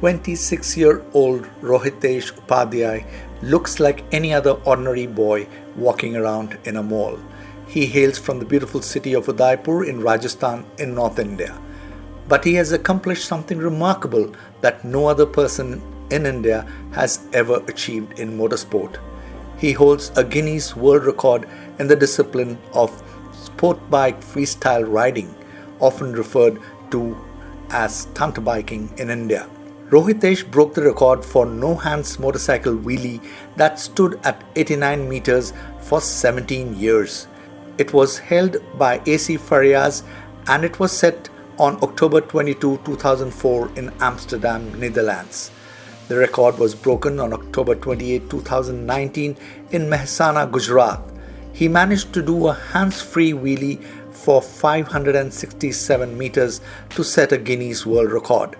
26-year-old Rohitesh Upadhyay looks like any other ordinary boy walking around in a mall. He hails from the beautiful city of Udaipur in Rajasthan in North India. But he has accomplished something remarkable that no other person in India has ever achieved in motorsport. He holds a Guinness World Record in the discipline of sport bike freestyle riding, often referred to as stunt biking in India. Rohitesh broke the record for no-hands motorcycle wheelie that stood at 89 meters for 17 years. It was held by AC Farias and it was set on October 22, 2004 in Amsterdam, Netherlands. The record was broken on October 28, 2019 in Mehsana, Gujarat. He managed to do a hands-free wheelie for 567 meters to set a Guinness World Record.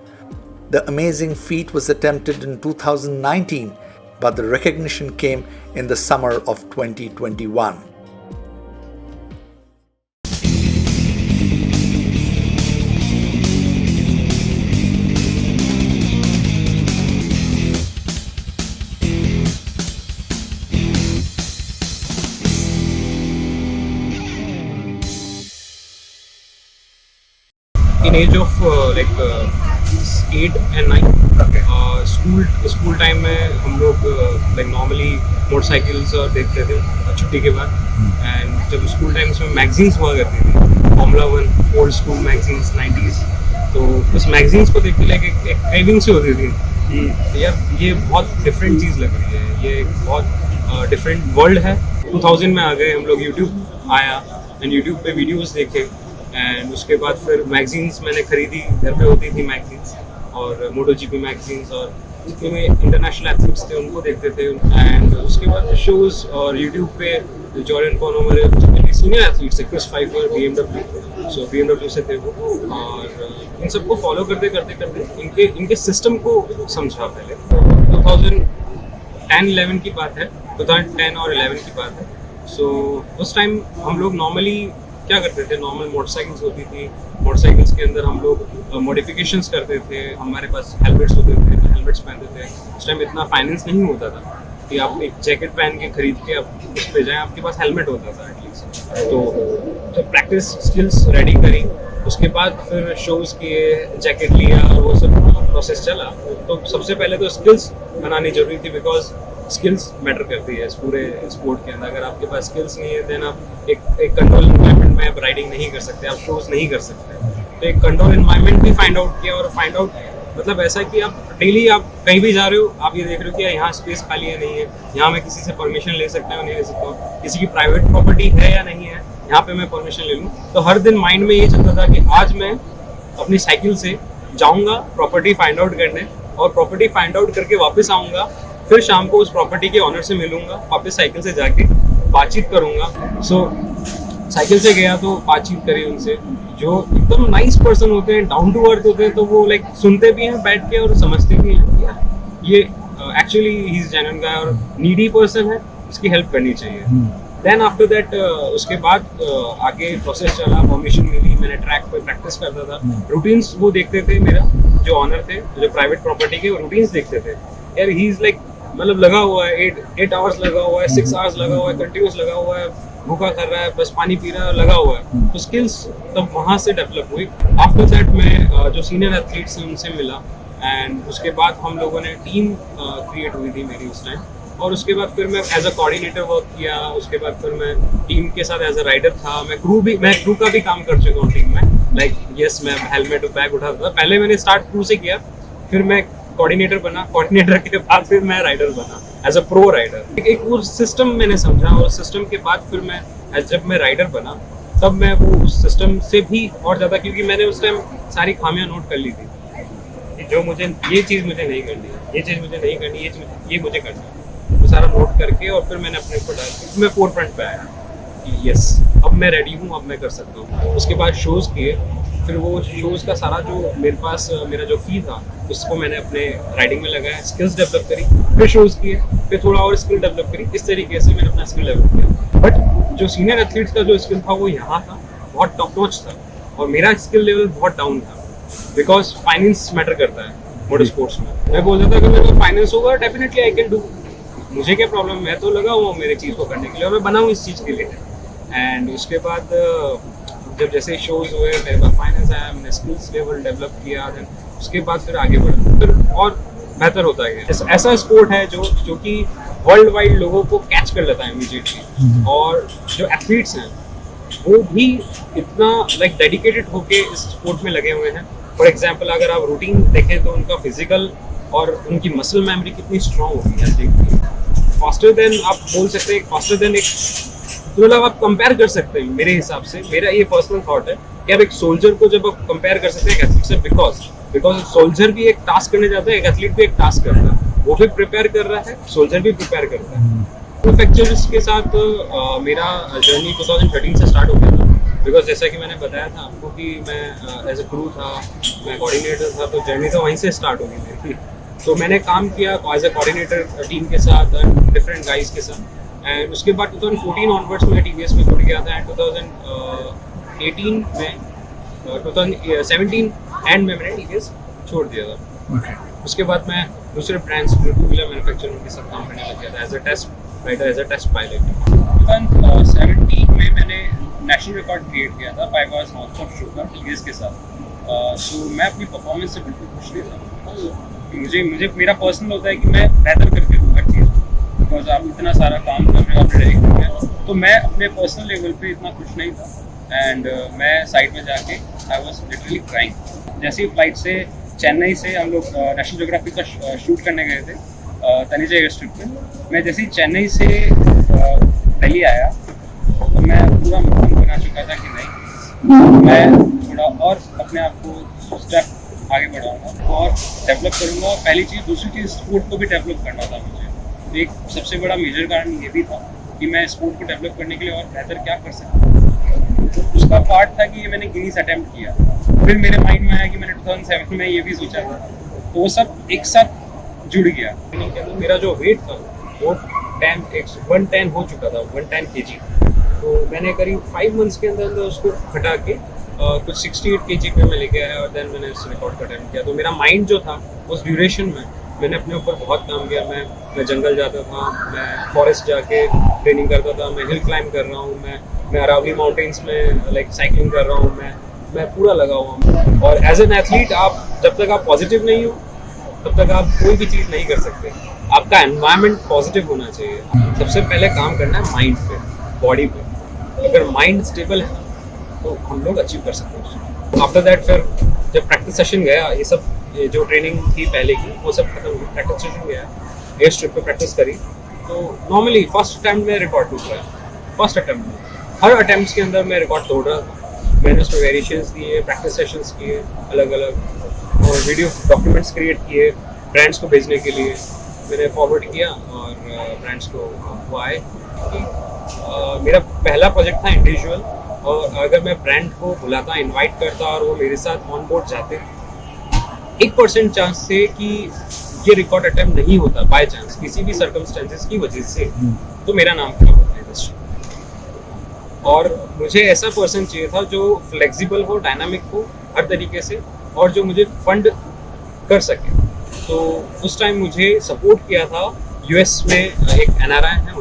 The amazing feat was attempted in 2019, but the recognition came in the summer of 2021. In age of 8 and 9, school time में हम लोग normally motorcycles देखते थे छुट्टी के बाद. And जब school time में मैगजीन्स हुआ करती थी, formula 1 old school magazines 90s, तो उस मैगजीन्स को देख के एक क्रेविंग सी होती थी कि यार ये बहुत डिफरेंट चीज़ लग रही है, ये एक बहुत डिफरेंट वर्ल्ड है. 2000 में आ गए हम लोग, यूट्यूब आया एंड यूट्यूब पे वीडियोस देखे. एंड उसके बाद फिर मैगजीन्स मैंने खरीदी, घर पे होती थी मैगजीन्स, और मोटो जीपी मैगजीन्स, और जितने में इंटरनेशनल एथलीट्स थे उनको देखते थे. एंड उसके बाद शोज़ और यूट्यूब पे जॉर्डन कौन हमारे सीनियर एथलीट्स थे, क्रिस फाइफर, BMW से थे वो, और इन सबको फॉलो करते करते इनके सिस्टम को समझा. पहले 2010-11 की बात है, 2010 और 11 की बात है. सो उस टाइम हम लोग नॉर्मली क्या करते थे, नॉर्मल मोटरसाइकिल्स होती थी, मोटरसाइकिल्स के अंदर हम लोग मॉडिफिकेशंस करते थे. हमारे पास हेलमेट्स होते थे, हेलमेट्स पहनते थे. उस टाइम इतना फाइनेंस नहीं होता था कि आप एक जैकेट पहन के खरीद के आप उस पे जाएं, आपके पास हेलमेट होता था एटलीस्ट. तो जब प्रैक्टिस स्किल्स रेडी करी, उसके बाद फिर शोज़ किए, जैकेट लिया, वो सब प्रोसेस चला. तो सबसे पहले तो स्किल्स बनानी जरूरी थी, बिकॉज स्किल्स मैटर करती है इस पूरे स्पोर्ट के अंदर. अगर आपके पास स्किल्स नहीं है देन आप एक कंट्रोल एनवायरनमेंट में आप राइडिंग नहीं कर सकते, आप शोज नहीं कर सकते. तो एक कंट्रोल एनवायरनमेंट भी फाइंड आउट किया, और फाइंड आउट मतलब ऐसा कि आप डेली आप कहीं भी जा रहे हो, आप ये देख रहे हो कि यहाँ स्पेस खाली है नहीं है, यहाँ मैं किसी से परमिशन ले सकता हूँ नहीं ले सकता हूँ, किसी की प्राइवेट प्रॉपर्टी है या नहीं है, यहाँ पे मैं परमिशन ले लूँ. तो हर दिन माइंड में ये चलता था कि आज मैं अपनी साइकिल से जाऊँगा प्रॉपर्टी फाइंड आउट करने, और प्रॉपर्टी फाइंड आउट करके वापस आऊँगा, फिर शाम को उस प्रॉपर्टी के ऑनर से मिलूंगा, वापस साइकिल से जाके बातचीत करूंगा. सो साइकिल से गया तो बातचीत करी उनसे, जो एकदम नाइस पर्सन होते हैं, डाउन टू अर्थ होते हैं. तो वो सुनते भी हैं बैठ के और समझते भी हैं यार ये एक्चुअली ही इज जेन्युइन गाय और नीडी पर्सन है, इसकी हेल्प करनी चाहिए. देन आफ्टर दैट उसके बाद आगे प्रोसेस चला, परमिशन मिली, मैंने ट्रैक पे प्रैक्टिस करता था. रूटीन्स वो देखते थे, मेरा जो ऑनर थे, जो प्राइवेट प्रॉपर्टी के, रूटीन्स देखते थे. यार ही इज मतलब लगा हुआ है, 8 आवर्स लगा हुआ है, 6 आवर्स लगा हुआ है, कंटिन्यूस लगा हुआ है, भूखा कर रहा है, बस पानी पी रहा है, लगा हुआ है. तो स्किल्स तब वहाँ से डेवलप हुई. आफ्टर दैट मैं जो सीनियर एथलीट्स हैं उनसे मिला, एंड उसके बाद हम लोगों ने टीम क्रिएट हुई थी मेरी उस टाइम. और उसके बाद फिर मैं एज अ कोऑर्डिनेटर वर्क किया. उसके बाद फिर मैं टीम के साथ एज अ राइडर था. मैं क्रू का भी काम कर चुका हूँ टीम में. मैं हेलमेट और बैग उठाता था. पहले मैंने स्टार्ट क्रू से किया, फिर मैं कोऑर्डिनेटर बना, कोऑर्डिनेटर के बाद फिर मैं राइडर बना एज अ प्रो राइडर. एक वो सिस्टम मैंने समझा, और सिस्टम के बाद फिर मैं जब मैं राइडर बना तब मैं वो सिस्टम से भी और ज़्यादा, क्योंकि मैंने उस टाइम सारी खामियां नोट कर ली थी कि जो मुझे ये चीज़ मुझे नहीं करनी, ये चीज़ मुझे नहीं करनी, ये मुझे करना है. वो सारा नोट करके और फिर मैंने अपने ऊपर डाल, मैं फोर फ्रंट पे आया कि यस अब मैं रेडी हूँ, अब मैं कर सकता हूँ. उसके बाद शोज़ किए, फिर वो शोज़ का सारा जो मेरे पास मेरा जो फी था उसको मैंने अपने राइडिंग में लगाया, स्किल्स डेवलप करी, फिर शोज़ किए, फिर थोड़ा और स्किल डेवलप करी. इस तरीके से मैंने अपना स्किल डेवलप किया. बट जो सीनियर एथलीट्स का जो स्किल था वो यहाँ था, बहुत टॉप नॉच था, और मेरा स्किल लेवल बहुत डाउन था, बिकॉज फाइनेंस मैटर करता है. मोटर स्पोर्ट्स में। मैं बोलता था कि मेरे को फाइनेंस होगा डेफिनेटली आई कैन डू, मुझे क्या प्रॉब्लम, मैं तो लगा हुआ हूँ मेरे चीज़ को करने के लिए और मैं बना हूँ इस चीज़ के लिए। एंड उसके बाद जब जैसे शोज हुए मेरे पास फाइनेंस आया, मैंने स्किल्स लेवल डेवलप किया, देन उसके बाद फिर आगे बढ़ा, फिर और बेहतर होता गया। ऐसा स्पोर्ट है जो कि वर्ल्ड वाइड लोगों को कैच कर लेता है इमीडिएटली, और जो एथलीट्स हैं वो भी इतना लाइक डेडिकेटेड होके इस स्पोर्ट में लगे हुए हैं। फॉर एग्जांपल अगर आप रूटीन देखें तो उनका फिजिकल और उनकी मसल मेमोरी कितनी स्ट्रांग होगी है, देखिए फास्टर देन, आप बोल सकते हैं फास्टर देन एक, तो मतलब आप कंपेयर कर सकते हैं मेरे हिसाब से, मेरा ये पर्सनल थॉट है कि आप एक सोल्जर को जब आप कंपेयर कर सकते हैं एक एथलीट से, बिकॉज सोल्जर भी एक टास्क करने जाता है, एक एथलीट भी एक टास्क करता है, वो भी प्रिपेयर कर रहा है, सोल्जर भी प्रिपेयर करता है। तो फ्रैक्चर्स के साथ मेरा जर्नी 2013 से स्टार्ट हो गया था, बिकॉज जैसा कि मैंने बताया था आपको कि मैं एज ए क्रू था, मैं कोऑर्डिनेटर था, तो जर्नी तो वहीं से स्टार्ट हो गई मेरी। तो मैंने काम किया एज ए कोऑर्डिनेटर टीम के साथ, डिफरेंट गाइज के साथ, एंड उसके बाद 2014 ऑनवर्ड्स में TVS में जुड़ गया था, एंड 2018 में 2017 एंड में मैंने TVS छोड़ दिया था। उसके बाद मैं दूसरे ब्रांड्स टू व्हीलर मैन्युफैक्चरिंग के साथ काम करने लग गया था as a test writer, as a test pilot. 2017 में मैंने नेशनल रिकॉर्ड क्रिएट किया था 5 आवर्स नॉन स्टॉप शो का TVS के साथ। तो मैं अपनी परफॉर्मेंस से बिल्कुल खुश नहीं था। मुझे मेरा पर्सनल होता है कि मैं बेहतर करके दूँ हर चीज़, बिकॉज आप इतना सारा काम कर रहे हो, आपने रेडी कर दिया, तो मैं अपने पर्सनल लेवल पे इतना खुश नहीं था। एंड मैं साइड में जाके आई वॉज लिटरली क्राइंग। जैसे ही फ्लाइट से चेन्नई से हम लोग नेशनल ज्योग्राफी का शूट करने गए थे तनिजा एयर स्ट्रिप पे, मैं जैसे ही चेन्नई से दिल्ली आया तो मैं पूरा मुकाम बना चुका था कि नहीं, मैं थोड़ा और अपने आप को स्टेप आगे बढ़ाऊंगा और डेवलप करूंगा। और पहली चीज़, दूसरी चीज़ स्पोर्ट को भी डेवलप करना था मुझे। तो एक सबसे बड़ा मेजर कारण ये भी था कि मैं स्पोर्ट को डेवलप करने के लिए और बेहतर क्या कर सकता हूँ। तो उसका पार्ट था कि ये मैंने गिनीज अटेम्प्ट किया। फिर मेरे माइंड में आया कि मैंने 2007 में ये भी सोचा था, तो वो सब एक साथ जुड़ गया। मेरा जो वेट था वो 110 हो चुका था, 110 kg। तो मैंने करीब 5 मंथ्स के अंदर उसको घटा के कुछ 68 kg पे मैं लेके आया, और देन मैंने उस रिकॉर्ड का अटेम्प्ट किया। तो मेरा माइंड जो था उस ड्यूरेशन में मैंने अपने ऊपर बहुत काम किया। मैं जंगल जाता था, मैं फॉरेस्ट जाके ट्रेनिंग करता था, मैं हिल क्लाइंब कर रहा हूँ, मैं अरावली माउंटेन्स में लाइक साइकिलिंग कर रहा हूँ, मैं पूरा लगा हुआ हूँ। और एज एन एथलीट आप जब तक आप पॉजिटिव नहीं हो तब तक आप कोई भी चीज़ नहीं कर सकते। आपका एनवायरनमेंट पॉजिटिव होना चाहिए। सबसे पहले काम करना है माइंड पे, बॉडी पे। अगर माइंड स्टेबल है तो हम लोग अचीव कर सकते हैं। आफ्टर दैट फिर जब प्रैक्टिस सेशन गया, ये जो ट्रेनिंग थी पहले की वो सब खत्म हुई, प्रैक्टिस सेशन गया, एयर स्ट्रिप पे प्रैक्टिस करी, तो नॉर्मली फर्स्ट अटैम्प्ट में रिकॉर्ड टूट रहा है। फर्स्ट अटैम्प्ट में हर अटैम्प्ट के अंदर मैं रिकॉर्ड तोड़ रहा था। मैंने उसमें वेरिएशंस दिए, प्रैक्टिस सेशंस किए अलग अलग, और वीडियो डॉक्यूमेंट्स क्रिएट किए ब्रांड्स को भेजने के लिए। मैंने फॉरवर्ड किया और ब्रांड्स को वो आए कि मेरा पहला प्रोजेक्ट था इंडिविजुअल, और अगर मैं ब्रांड को बुलाता, इनवाइट करता और वो मेरे साथ ऑन बोर्ड जाते, 1% चांस से कि ये रिकॉर्ड अटेम्प्ट नहीं होता, बाय चांस किसी भी सर्कमस्टेंसेस की वजह से, तो मेरा नाम खराब होता है इंडस्ट्री। और मुझे ऐसा पर्सन चाहिए था जो फ्लेक्सिबल हो, डायनामिक हो हर तरीके से, और जो मुझे फंड कर सके। तो उस टाइम मुझे सपोर्ट किया था US में एक NRI है,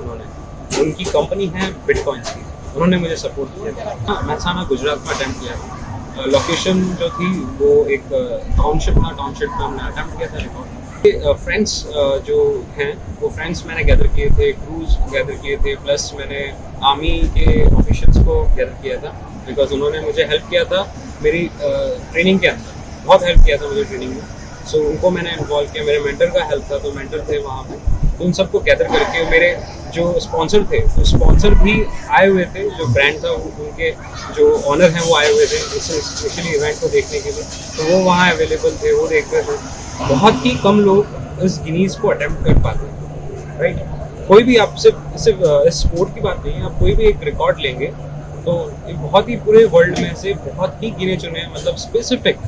उनकी कंपनी है बिटकॉइंस की, उन्होंने मुझे सपोर्ट किया था। महसाना गुजरात में अटेम्प्ट किया था। लोकेशन जो थी वो एक टाउनशिप था, टाउनशिप में हमने अटेम्प्ट किया था रिकॉर्ड। फ्रेंड्स जो हैं वो फ्रेंड्स मैंने गैदर किए थे, क्रूज गैदर किए थे, प्लस मैंने आर्मी के ऑफिशियल्स को गैदर किया था, बिकॉज उन्होंने मुझे हेल्प किया था मेरी ट्रेनिंग के अंदर, बहुत हेल्प किया था मुझे ट्रेनिंग में। सो उनको मैंने इन्वॉल्व किया, मेरे मेंटर का हेल्प था, तो मेंटर थे वहाँ पे, तो उन सबको गैदर करके मेरे जो स्पॉन्सर थे, तो स्पॉन्सर भी आए हुए थे, जो ब्रांड था उनके जो ऑनर हैं वो आए हुए थे स्पेशली इवेंट को देखने के लिए, तो वो वहाँ अवेलेबल थे, वो देखते थे। बहुत ही कम लोग इस गिनीज को अटेम्प्ट कर पाते हैं, राइट। कोई भी आप सिर्फ इस स्पोर्ट की बात नहीं है, आप कोई भी एक रिकॉर्ड लेंगे तो बहुत ही पूरे वर्ल्ड में से बहुत ही गिने चुने, मतलब स्पेसिफिक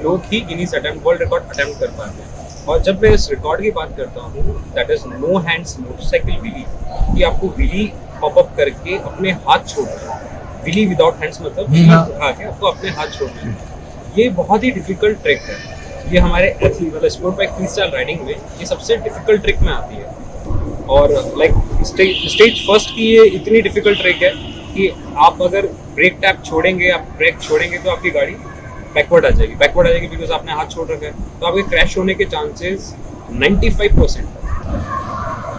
लोग ही Guinness attempt, world record attempt कर पाते हैं। और जब मैं इस रिकॉर्ड की बात करता हूँ, that is no hands motorcycle wheelie, कि आपको व्हीली पॉपअप करके अपने हाथ छोड़ना है। व्हीली विदाउट हैंड्स मतलब व्हीली उठा के आपको अपने हाथ छोड़ना है। ये बहुत ही डिफिकल्ट ट्रिक है, ये हमारे मतलब sport bike free style riding में ये सबसे डिफिकल्ट ट्रिक में आती है। और लाइक स्टेज फर्स्ट की ये इतनी डिफिकल्ट ट्रिक है कि आप अगर ब्रेक टैप छोड़ेंगे, आप ब्रेक छोड़ेंगे तो आपकी गाड़ी बैकवर्ड आ जाएगी बिकॉज आपने हाथ छोड़ रखा है, तो आपके क्रैश होने के चांसेस 95%।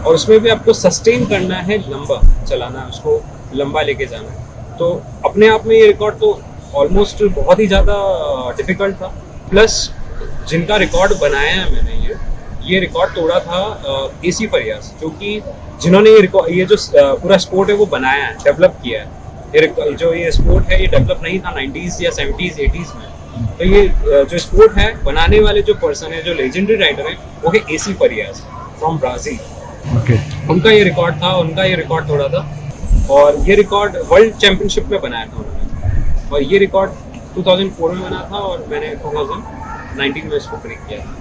और उसमें भी आपको सस्टेन करना है, लंबा चलाना है, उसको लंबा लेके जाना है। तो अपने आप में ये रिकॉर्ड तो ऑलमोस्ट बहुत ही ज़्यादा डिफिकल्ट था। प्लस जिनका रिकॉर्ड बनाया है मैंने ये रिकॉर्ड तोड़ा था AC फरियाज, जो कि जिन्होंने ये जो पूरा स्पोर्ट है वो बनाया है, डेवलप किया है। जो ये स्पोर्ट है ये डेवलप नहीं था 90s या 70s 80s में। तो ये जो स्पोर्ट है बनाने वाले जो पर्सन है, जो लेजेंडरी राइडर है, वो है AC फरियाज फ्रॉम ब्राजील। उनका ये रिकॉर्ड तोड़ा था और ये रिकॉर्ड वर्ल्ड चैंपियनशिप में बनाया था उन्होंने। और ये रिकॉर्ड 2004 में बना था और मैंने 2019 में इसको ब्रेक किया था।